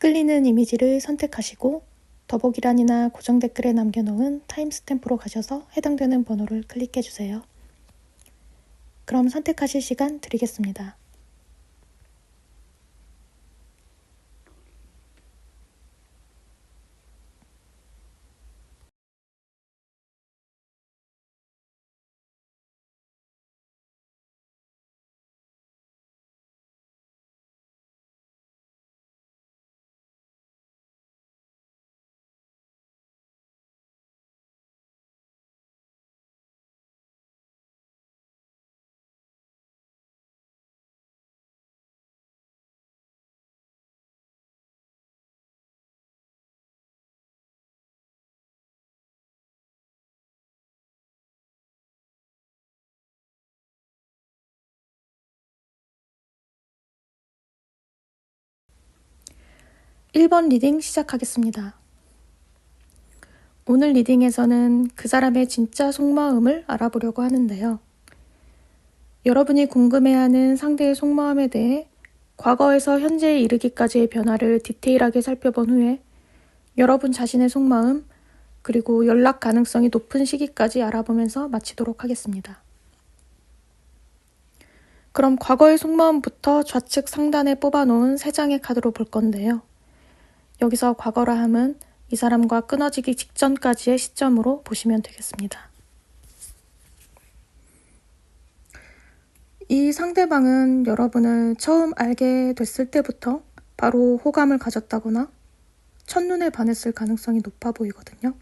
끌리는 이미지를 선택하시고 더보기란이나 고정 댓글에 남겨놓은 타임스탬프로 가셔서 해당되는 번호를 클릭해주세요. 그럼 선택하실 시간 드리겠습니다. (1번) 리딩 시작하겠습니다. 오늘 리딩에서는 그 사람의 진짜 속마음을 알아보려고 하는데요. 여러분이 궁금해하는 상대의 속마음에 대해 과거에서 현재에 이르기까지의 변화를 디테일하게 살펴본 후에 여러분 자신의 속마음, 그리고 연락 가능성이 높은 시기까지 알아보면서 마치도록 하겠습니다. 그럼 과거의 속마음부터 좌측 상단에 뽑아놓은 3장의 카드로 볼 건데요. 여기서 과거라 함은 이 사람과 끊어지기 직전까지의 시점으로 보시면 되겠습니다. 이 상대방은 여러분을 처음 알게 됐을 때부터 바로 호감을 가졌다거나 첫눈에 반했을 가능성이 높아 보이거든요.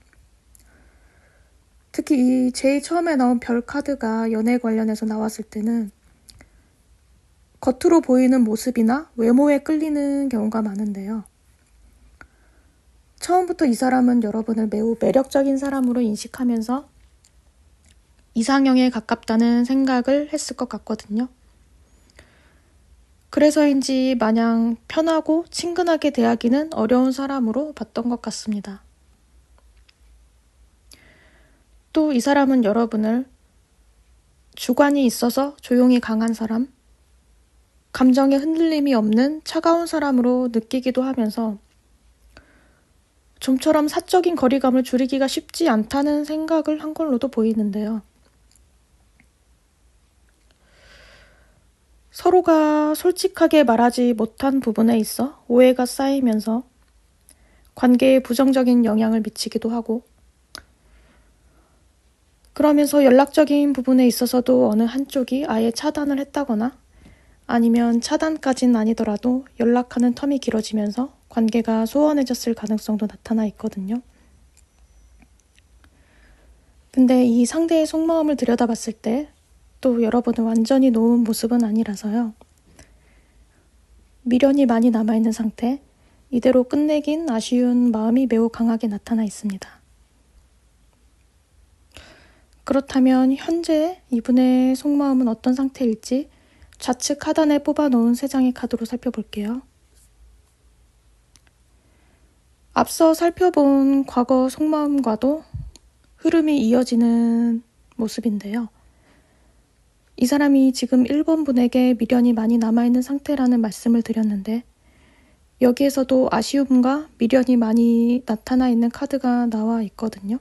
특히 이 제일 처음에 나온 별 카드가 연애 관련해서 나왔을 때는 겉으로 보이는 모습이나 외모에 끌리는 경우가 많은데요. 처음부터 이 사람은 여러분을 매우 매력적인 사람으로 인식하면서 이상형에 가깝다는 생각을 했을 것 같거든요. 그래서인지 마냥 편하고 친근하게 대하기는 어려운 사람으로 봤던 것 같습니다. 또 이 사람은 여러분을 주관이 있어서 조용히 강한 사람, 감정에 흔들림이 없는 차가운 사람으로 느끼기도 하면서 좀처럼 사적인 거리감을 줄이기가 쉽지 않다는 생각을 한 걸로도 보이는데요. 서로가 솔직하게 말하지 못한 부분에 있어 오해가 쌓이면서 관계에 부정적인 영향을 미치기도 하고, 그러면서 연락적인 부분에 있어서도 어느 한쪽이 아예 차단을 했다거나 아니면 차단까지는 아니더라도 연락하는 텀이 길어지면서 관계가 소원해졌을 가능성도 나타나 있거든요. 근데 이 상대의 속마음을 들여다봤을 때 또 여러분을 완전히 놓은 모습은 아니라서요. 미련이 많이 남아있는 상태, 이대로 끝내긴 아쉬운 마음이 매우 강하게 나타나 있습니다. 그렇다면 현재 이분의 속마음은 어떤 상태일지 좌측 하단에 뽑아놓은 3장의 카드로 살펴볼게요. 앞서 살펴본 과거 속마음과도 흐름이 이어지는 모습인데요. 이 사람이 지금 1번 분에게 미련이 많이 남아있는 상태라는 말씀을 드렸는데, 여기에서도 아쉬움과 미련이 많이 나타나 있는 카드가 나와 있거든요.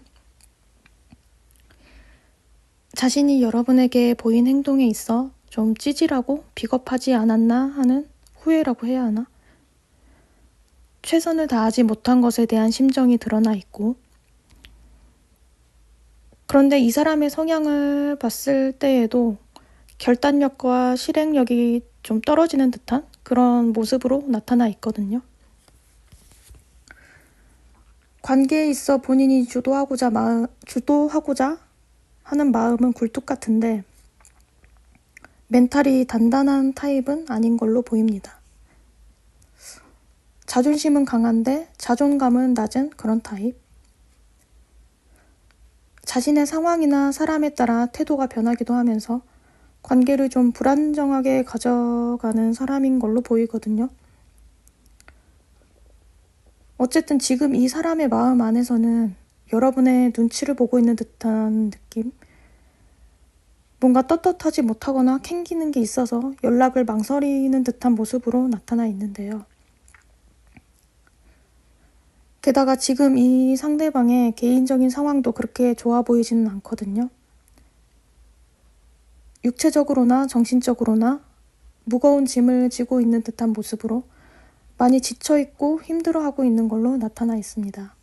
자신이 여러분에게 보인 행동에 있어 좀 찌질하고 비겁하지 않았나 하는 후회라고 해야 하나? 최선을 다하지 못한 것에 대한 심정이 드러나 있고, 그런데 이 사람의 성향을 봤을 때에도 결단력과 실행력이 좀 떨어지는 듯한 그런 모습으로 나타나 있거든요. 관계에 있어 본인이 주도하고자 하는 마음은 굴뚝 같은데 멘탈이 단단한 타입은 아닌 걸로 보입니다. 자존심은 강한데 자존감은 낮은 그런 타입. 자신의 상황이나 사람에 따라 태도가 변하기도 하면서 관계를 좀 불안정하게 가져가는 사람인 걸로 보이거든요. 어쨌든 지금 이 사람의 마음 안에서는 여러분의 눈치를 보고 있는 듯한 느낌? 뭔가 떳떳하지 못하거나 캥기는 게 있어서 연락을 망설이는 듯한 모습으로 나타나 있는데요. 게다가 지금 이 상대방의 개인적인 상황도 그렇게 좋아 보이지는 않거든요. 육체적으로나 정신적으로나 무거운 짐을 지고 있는 듯한 모습으로 많이 지쳐있고 힘들어하고 있는 걸로 나타나 있습니다.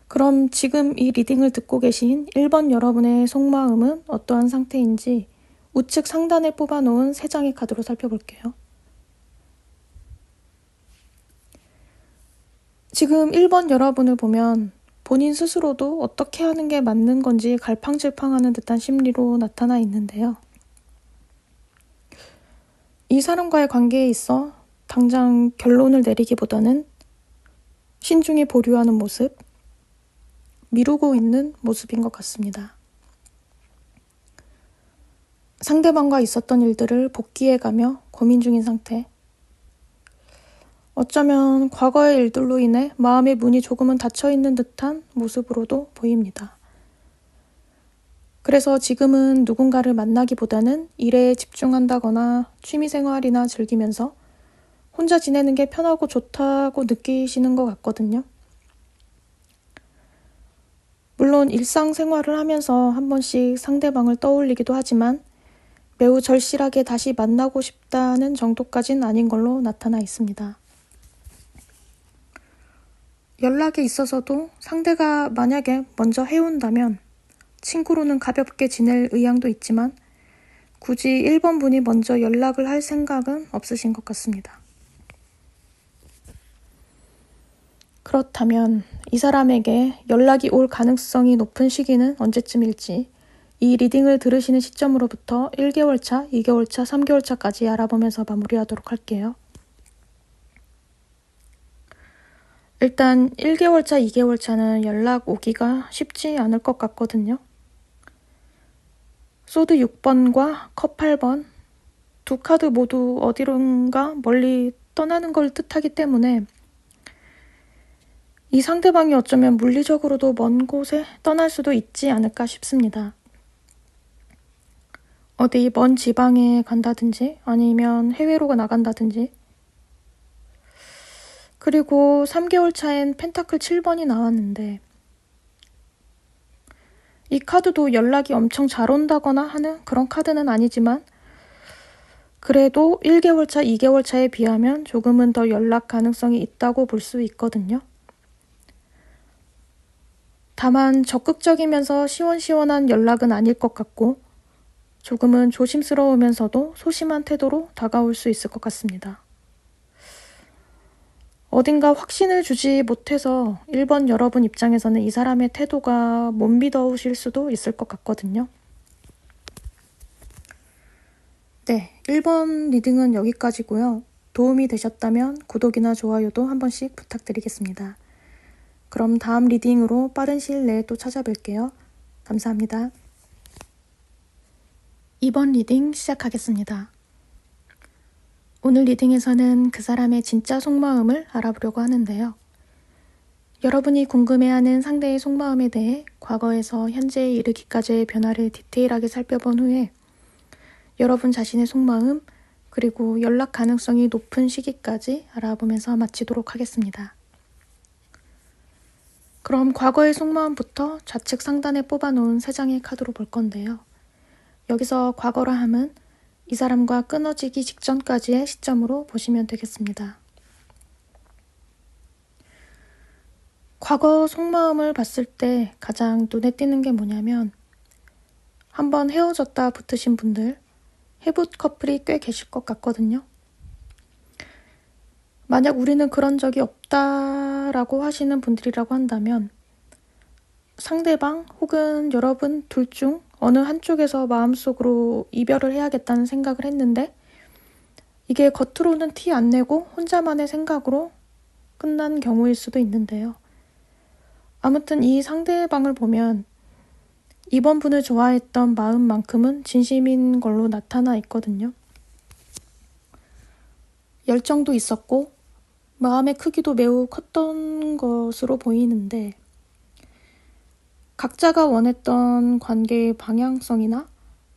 그럼 지금 이 리딩을 듣고 계신 1번 여러분의 속마음은 어떠한 상태인지 우측 상단에 뽑아놓은 3장의 카드로 살펴볼게요. 지금 1번 여러분을 보면 본인 스스로도 어떻게 하는 게 맞는 건지 갈팡질팡하는 듯한 심리로 나타나 있는데요. 이 사람과의 관계에 있어 당장 결론을 내리기보다는 신중히 보류하는 모습, 미루고 있는 모습인 것 같습니다. 상대방과 있었던 일들을 복기해가며 고민 중인 상태. 어쩌면 과거의 일들로 인해 마음의 문이 조금은 닫혀있는 듯한 모습으로도 보입니다. 그래서 지금은 누군가를 만나기보다는 일에 집중한다거나 취미생활이나 즐기면서 혼자 지내는 게 편하고 좋다고 느끼시는 것 같거든요. 물론 일상생활을 하면서 한 번씩 상대방을 떠올리기도 하지만 매우 절실하게 다시 만나고 싶다는 정도까지는 아닌 걸로 나타나 있습니다. 연락에 있어서도 상대가 만약에 먼저 해온다면 친구로는 가볍게 지낼 의향도 있지만 굳이 1번 분이 먼저 연락을 할 생각은 없으신 것 같습니다. 그렇다면 이 사람에게 연락이 올 가능성이 높은 시기는 언제쯤일지 이 리딩을 들으시는 시점으로부터 1개월 차, 2개월 차, 3개월 차까지 알아보면서 마무리하도록 할게요. 일단 1개월 차, 2개월 차는 연락 오기가 쉽지 않을 것 같거든요. 소드 6번과 컵 8번 두 카드 모두 어디론가 멀리 떠나는 걸 뜻하기 때문에 이 상대방이 어쩌면 물리적으로도 먼 곳에 떠날 수도 있지 않을까 싶습니다. 어디 먼 지방에 간다든지 아니면 해외로 나간다든지. 그리고 3개월 차엔 펜타클 7번이 나왔는데 이 카드도 연락이 엄청 잘 온다거나 하는 그런 카드는 아니지만 그래도 1개월 차, 2개월 차에 비하면 조금은 더 연락 가능성이 있다고 볼 수 있거든요. 다만 적극적이면서 시원시원한 연락은 아닐 것 같고 조금은 조심스러우면서도 소심한 태도로 다가올 수 있을 것 같습니다. 어딘가 확신을 주지 못해서 1번 여러분 입장에서는 이 사람의 태도가 못 믿어오실 수도 있을 것 같거든요. 네, 1번 리딩은 여기까지고요. 도움이 되셨다면 구독이나 좋아요도 한 번씩 부탁드리겠습니다. 그럼 다음 리딩으로 빠른 시일 내에 또 찾아뵐게요. 감사합니다. 2번 리딩 시작하겠습니다. 오늘 리딩에서는 그 사람의 진짜 속마음을 알아보려고 하는데요. 여러분이 궁금해하는 상대의 속마음에 대해 과거에서 현재에 이르기까지의 변화를 디테일하게 살펴본 후에 여러분 자신의 속마음 그리고 연락 가능성이 높은 시기까지 알아보면서 마치도록 하겠습니다. 그럼 과거의 속마음부터 좌측 상단에 뽑아놓은 3장의 카드로 볼 건데요. 여기서 과거라 함은 이 사람과 끊어지기 직전까지의 시점으로 보시면 되겠습니다. 과거 속마음을 봤을 때 가장 눈에 띄는 게 뭐냐면 한번 헤어졌다 붙으신 분들, 해붓 커플이 꽤 계실 것 같거든요. 만약 우리는 그런 적이 없다라고 하시는 분들이라고 한다면 상대방 혹은 여러분 둘 중 어느 한쪽에서 마음속으로 이별을 해야겠다는 생각을 했는데 이게 겉으로는 티 안 내고 혼자만의 생각으로 끝난 경우일 수도 있는데요. 아무튼 이 상대방을 보면 이번 분을 좋아했던 마음만큼은 진심인 걸로 나타나 있거든요. 열정도 있었고 마음의 크기도 매우 컸던 것으로 보이는데 각자가 원했던 관계의 방향성이나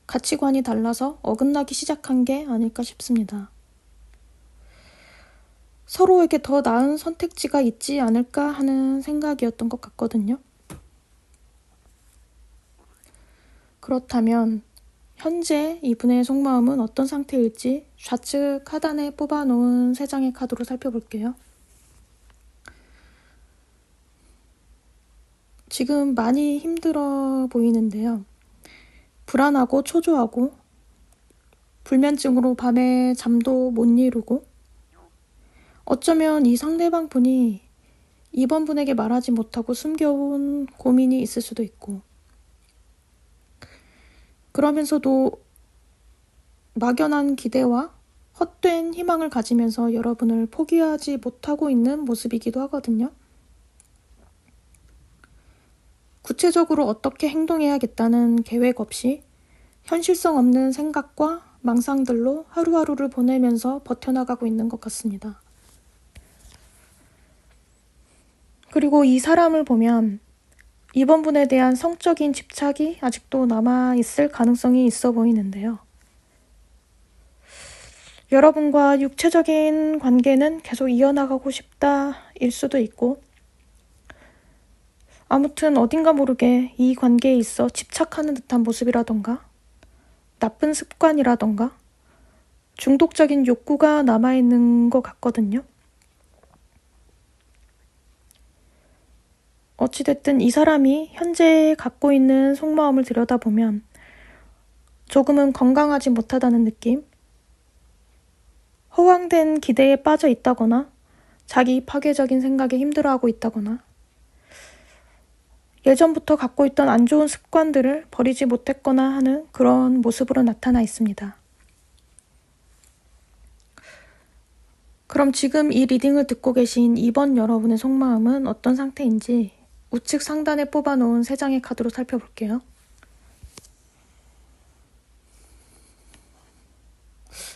가치관이 달라서 어긋나기 시작한 게 아닐까 싶습니다. 서로에게 더 나은 선택지가 있지 않을까 하는 생각이었던 것 같거든요. 그렇다면 현재 이분의 속마음은 어떤 상태일지 좌측 하단에 뽑아놓은 3장의 카드로 살펴볼게요. 지금 많이 힘들어 보이는데요. 불안하고 초조하고 불면증으로 밤에 잠도 못 이루고 어쩌면 이 상대방 분이 이번 분에게 말하지 못하고 숨겨온 고민이 있을 수도 있고 그러면서도 막연한 기대와 헛된 희망을 가지면서 여러분을 포기하지 못하고 있는 모습이기도 하거든요. 구체적으로 어떻게 행동해야겠다는 계획 없이 현실성 없는 생각과 망상들로 하루하루를 보내면서 버텨나가고 있는 것 같습니다. 그리고 이 사람을 보면 이번 분에 대한 성적인 집착이 아직도 남아있을 가능성이 있어 보이는데요. 여러분과 육체적인 관계는 계속 이어나가고 싶다일 수도 있고 아무튼 어딘가 모르게 이 관계에 있어 집착하는 듯한 모습이라던가 나쁜 습관이라던가 중독적인 욕구가 남아있는 것 같거든요. 어찌됐든 이 사람이 현재 갖고 있는 속마음을 들여다보면 조금은 건강하지 못하다는 느낌, 허황된 기대에 빠져 있다거나 자기 파괴적인 생각에 힘들어하고 있다거나 예전부터 갖고 있던 안 좋은 습관들을 버리지 못했거나 하는 그런 모습으로 나타나 있습니다. 그럼 지금 이 리딩을 듣고 계신 이번 여러분의 속마음은 어떤 상태인지 우측 상단에 뽑아놓은 3장의 카드로 살펴볼게요.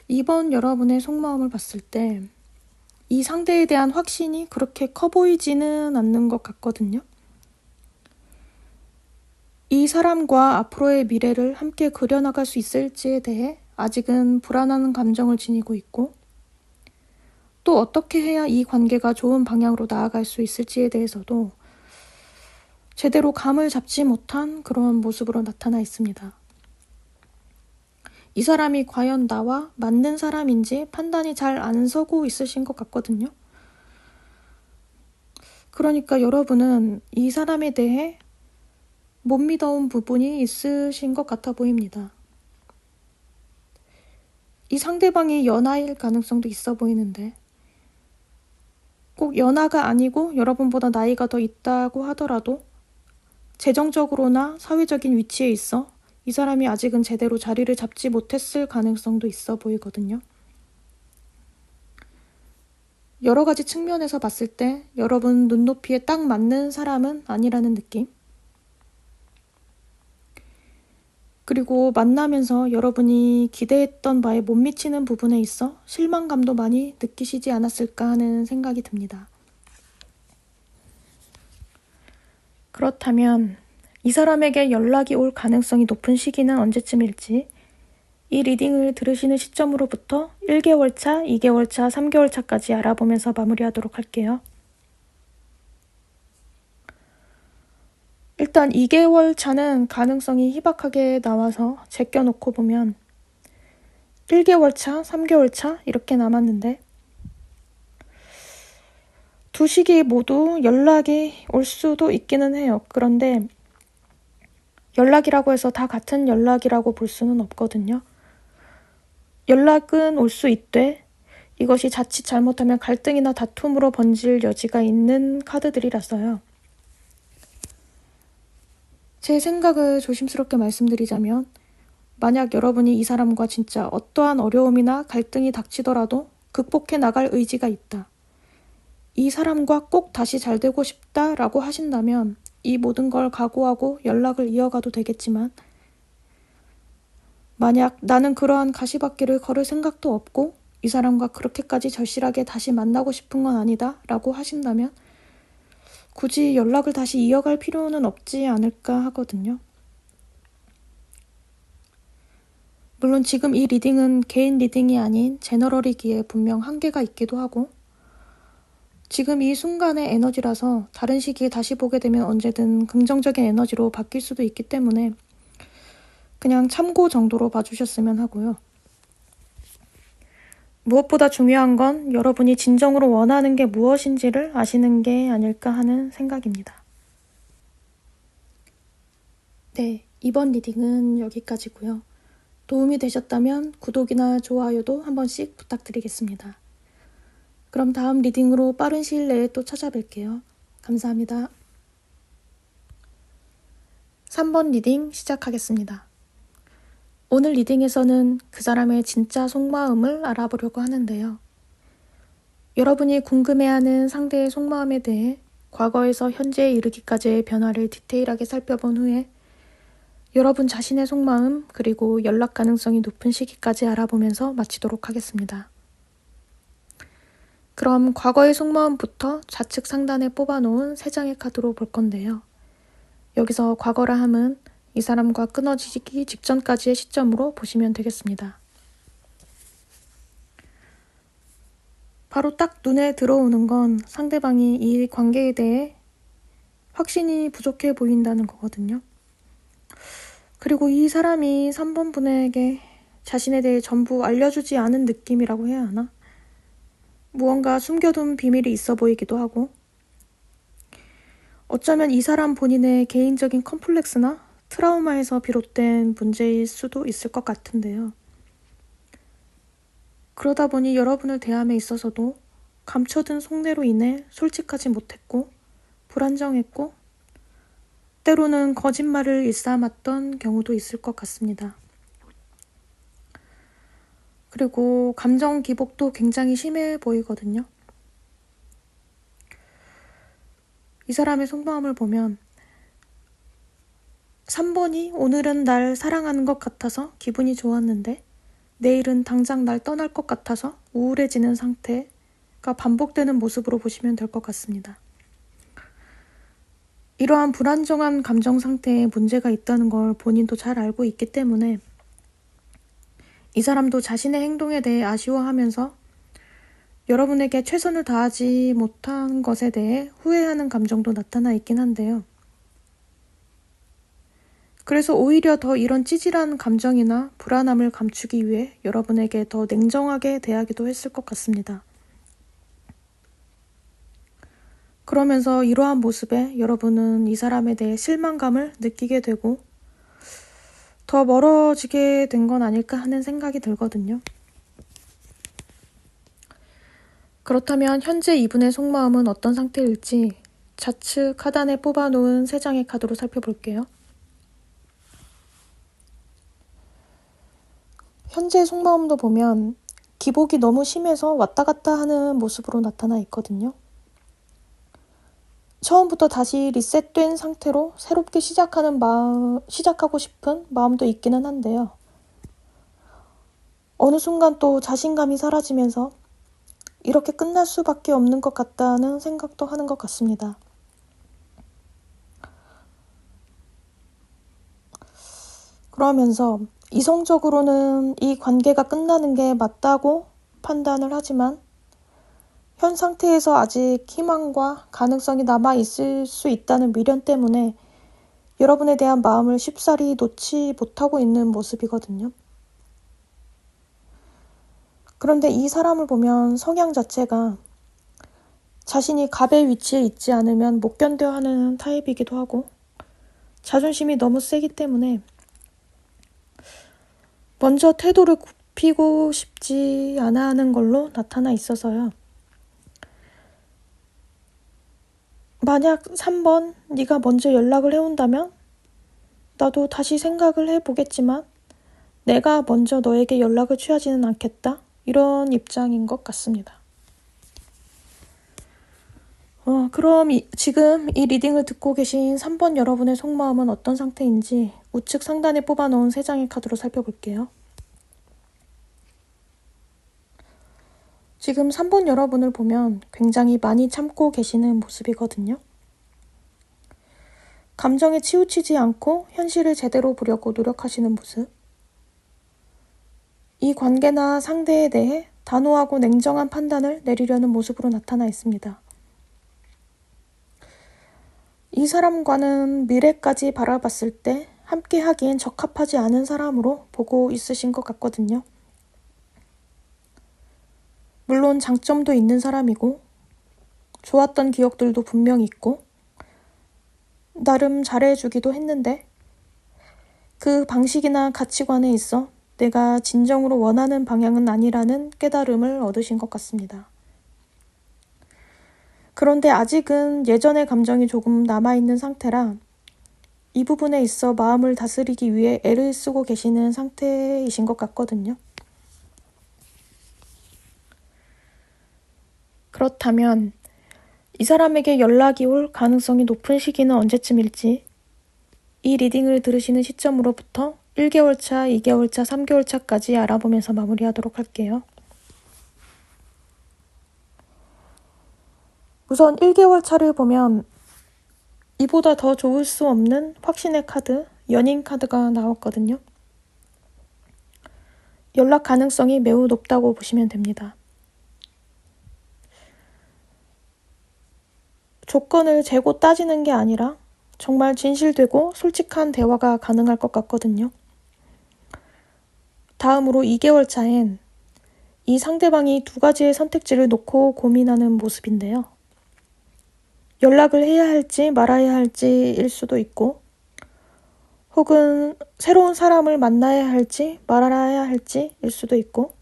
이번 여러분의 속마음을 봤을 때 이 상대에 대한 확신이 그렇게 커 보이지는 않는 것 같거든요. 이 사람과 앞으로의 미래를 함께 그려나갈 수 있을지에 대해 아직은 불안한 감정을 지니고 있고 또 어떻게 해야 이 관계가 좋은 방향으로 나아갈 수 있을지에 대해서도 제대로 감을 잡지 못한 그런 모습으로 나타나 있습니다. 이 사람이 과연 나와 맞는 사람인지 판단이 잘 안 서고 있으신 것 같거든요. 그러니까 여러분은 이 사람에 대해 못 믿어온 부분이 있으신 것 같아 보입니다. 이 상대방이 연하일 가능성도 있어 보이는데 꼭 연하가 아니고 여러분보다 나이가 더 있다고 하더라도 재정적으로나 사회적인 위치에 있어 이 사람이 아직은 제대로 자리를 잡지 못했을 가능성도 있어 보이거든요. 여러 가지 측면에서 봤을 때 여러분 눈높이에 딱 맞는 사람은 아니라는 느낌. 그리고 만나면서 여러분이 기대했던 바에 못 미치는 부분에 있어 실망감도 많이 느끼시지 않았을까 하는 생각이 듭니다. 그렇다면 이 사람에게 연락이 올 가능성이 높은 시기는 언제쯤일지 이 리딩을 들으시는 시점으로부터 1개월 차, 2개월 차, 3개월 차까지 알아보면서 마무리하도록 할게요. 일단 2개월 차는 가능성이 희박하게 나와서 제껴놓고 보면 1개월 차, 3개월 차 이렇게 남았는데 두 시기 모두 연락이 올 수도 있기는 해요. 그런데 연락이라고 해서 다 같은 연락이라고 볼 수는 없거든요. 연락은 올 수 있되 이것이 자칫 잘못하면 갈등이나 다툼으로 번질 여지가 있는 카드들이라서요. 제 생각을 조심스럽게 말씀드리자면 만약 여러분이 이 사람과 진짜 어떠한 어려움이나 갈등이 닥치더라도 극복해 나갈 의지가 있다. 이 사람과 꼭 다시 잘 되고 싶다라고 하신다면 이 모든 걸 각오하고 연락을 이어가도 되겠지만 만약 나는 그러한 가시밭길을 걸을 생각도 없고 이 사람과 그렇게까지 절실하게 다시 만나고 싶은 건 아니다 라고 하신다면 굳이 연락을 다시 이어갈 필요는 없지 않을까 하거든요. 물론 지금 이 리딩은 개인 리딩이 아닌 제너럴이기에 분명 한계가 있기도 하고 지금 이 순간의 에너지라서 다른 시기에 다시 보게 되면 언제든 긍정적인 에너지로 바뀔 수도 있기 때문에 그냥 참고 정도로 봐주셨으면 하고요. 무엇보다 중요한 건 여러분이 진정으로 원하는 게 무엇인지를 아시는 게 아닐까 하는 생각입니다. 네, 이번 리딩은 여기까지고요. 도움이 되셨다면 구독이나 좋아요도 한 번씩 부탁드리겠습니다. 그럼 다음 리딩으로 빠른 시일 내에 또 찾아뵐게요. 감사합니다. 3번 리딩 시작하겠습니다. 오늘 리딩에서는 그 사람의 진짜 속마음을 알아보려고 하는데요. 여러분이 궁금해하는 상대의 속마음에 대해 과거에서 현재에 이르기까지의 변화를 디테일하게 살펴본 후에 여러분 자신의 속마음 그리고 연락 가능성이 높은 시기까지 알아보면서 마치도록 하겠습니다. 그럼 과거의 속마음부터 좌측 상단에 뽑아놓은 3장의 카드로 볼 건데요. 여기서 과거라 함은 이 사람과 끊어지기 직전까지의 시점으로 보시면 되겠습니다. 바로 딱 눈에 들어오는 건 상대방이 이 관계에 대해 확신이 부족해 보인다는 거거든요. 그리고 이 사람이 3번 분에게 자신에 대해 전부 알려주지 않은 느낌이라고 해야 하나? 무언가 숨겨둔 비밀이 있어 보이기도 하고 어쩌면 이 사람 본인의 개인적인 컴플렉스나 트라우마에서 비롯된 문제일 수도 있을 것 같은데요. 그러다 보니 여러분을 대함에 있어서도 감춰둔 속내로 인해 솔직하지 못했고 불안정했고 때로는 거짓말을 일삼았던 경우도 있을 것 같습니다. 그리고 감정 기복도 굉장히 심해 보이거든요. 이 사람의 속마음을 보면 3번이 오늘은 날 사랑하는 것 같아서 기분이 좋았는데 내일은 당장 날 떠날 것 같아서 우울해지는 상태가 반복되는 모습으로 보시면 될 것 같습니다. 이러한 불안정한 감정 상태에 문제가 있다는 걸 본인도 잘 알고 있기 때문에 이 사람도 자신의 행동에 대해 아쉬워하면서 여러분에게 최선을 다하지 못한 것에 대해 후회하는 감정도 나타나 있긴 한데요. 그래서 오히려 더 이런 찌질한 감정이나 불안함을 감추기 위해 여러분에게 더 냉정하게 대하기도 했을 것 같습니다. 그러면서 이러한 모습에 여러분은 이 사람에 대해 실망감을 느끼게 되고 더 멀어지게 된 건 아닐까 하는 생각이 들거든요. 그렇다면 현재 이분의 속마음은 어떤 상태일지 좌측 하단에 뽑아놓은 3장의 카드로 살펴볼게요. 현재 속마음도 보면 기복이 너무 심해서 왔다 갔다 하는 모습으로 나타나 있거든요. 처음부터 다시 리셋된 상태로 새롭게 시작하고 싶은 마음도 있기는 한데요. 어느 순간 또 자신감이 사라지면서 이렇게 끝날 수밖에 없는 것 같다는 생각도 하는 것 같습니다. 그러면서 이성적으로는 이 관계가 끝나는 게 맞다고 판단을 하지만 현 상태에서 아직 희망과 가능성이 남아있을 수 있다는 미련 때문에 여러분에 대한 마음을 쉽사리 놓지 못하고 있는 모습이거든요. 그런데 이 사람을 보면 성향 자체가 자신이 갑의 위치에 있지 않으면 못 견뎌하는 타입이기도 하고 자존심이 너무 세기 때문에 먼저 태도를 굽히고 싶지 않아 하는 걸로 나타나 있어서요. 만약 3번 네가 먼저 연락을 해온다면 나도 다시 생각을 해보겠지만 내가 먼저 너에게 연락을 취하지는 않겠다. 이런 입장인 것 같습니다. 그럼 지금 이 리딩을 듣고 계신 3번 여러분의 속마음은 어떤 상태인지 우측 상단에 뽑아놓은 3장의 카드로 살펴볼게요. 지금 3번 여러분을 보면 굉장히 많이 참고 계시는 모습이거든요. 감정에 치우치지 않고 현실을 제대로 보려고 노력하시는 모습. 이 관계나 상대에 대해 단호하고 냉정한 판단을 내리려는 모습으로 나타나 있습니다. 이 사람과는 미래까지 바라봤을 때 함께 하기엔 적합하지 않은 사람으로 보고 있으신 것 같거든요. 물론 장점도 있는 사람이고 좋았던 기억들도 분명 있고 나름 잘해주기도 했는데 그 방식이나 가치관에 있어 내가 진정으로 원하는 방향은 아니라는 깨달음을 얻으신 것 같습니다. 그런데 아직은 예전의 감정이 조금 남아있는 상태라 이 부분에 있어 마음을 다스리기 위해 애를 쓰고 계시는 상태이신 것 같거든요. 그렇다면 이 사람에게 연락이 올 가능성이 높은 시기는 언제쯤일지 이 리딩을 들으시는 시점으로부터 1개월 차, 2개월 차, 3개월 차까지 알아보면서 마무리하도록 할게요. 우선 1개월 차를 보면 이보다 더 좋을 수 없는 확신의 카드, 연인 카드가 나왔거든요. 연락 가능성이 매우 높다고 보시면 됩니다. 조건을 재고 따지는 게 아니라 정말 진실되고 솔직한 대화가 가능할 것 같거든요. 다음으로 2개월 차엔 이 상대방이 2가지의 선택지를 놓고 고민하는 모습인데요. 연락을 해야 할지 말아야 할지일 수도 있고 혹은 새로운 사람을 만나야 할지 말아야 할지일 수도 있고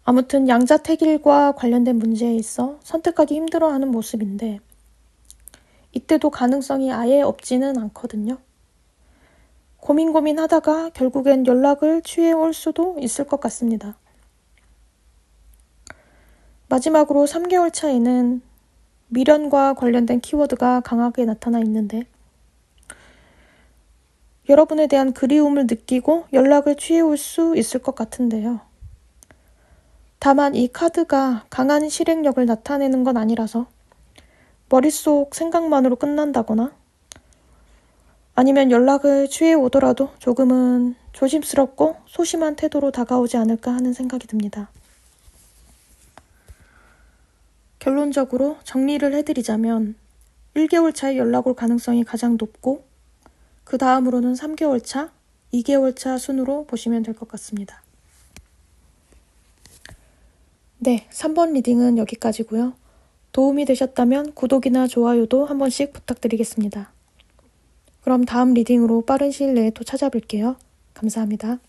아무튼 양자택일과 관련된 문제에 있어 선택하기 힘들어하는 모습인데 이때도 가능성이 아예 없지는 않거든요. 고민하다가 결국엔 연락을 취해올 수도 있을 것 같습니다. 마지막으로 3개월 차에는 미련과 관련된 키워드가 강하게 나타나 있는데 여러분에 대한 그리움을 느끼고 연락을 취해올 수 있을 것 같은데요. 다만 이 카드가 강한 실행력을 나타내는 건 아니라서 머릿속 생각만으로 끝난다거나 아니면 연락을 취해오더라도 조금은 조심스럽고 소심한 태도로 다가오지 않을까 하는 생각이 듭니다. 결론적으로 정리를 해드리자면 1개월 차에 연락 올 가능성이 가장 높고 그 다음으로는 3개월 차, 2개월 차 순으로 보시면 될 것 같습니다. 네, 3번 리딩은 여기까지고요. 도움이 되셨다면 구독이나 좋아요도 한 번씩 부탁드리겠습니다. 그럼 다음 리딩으로 빠른 시일 내에 또 찾아뵐게요. 감사합니다.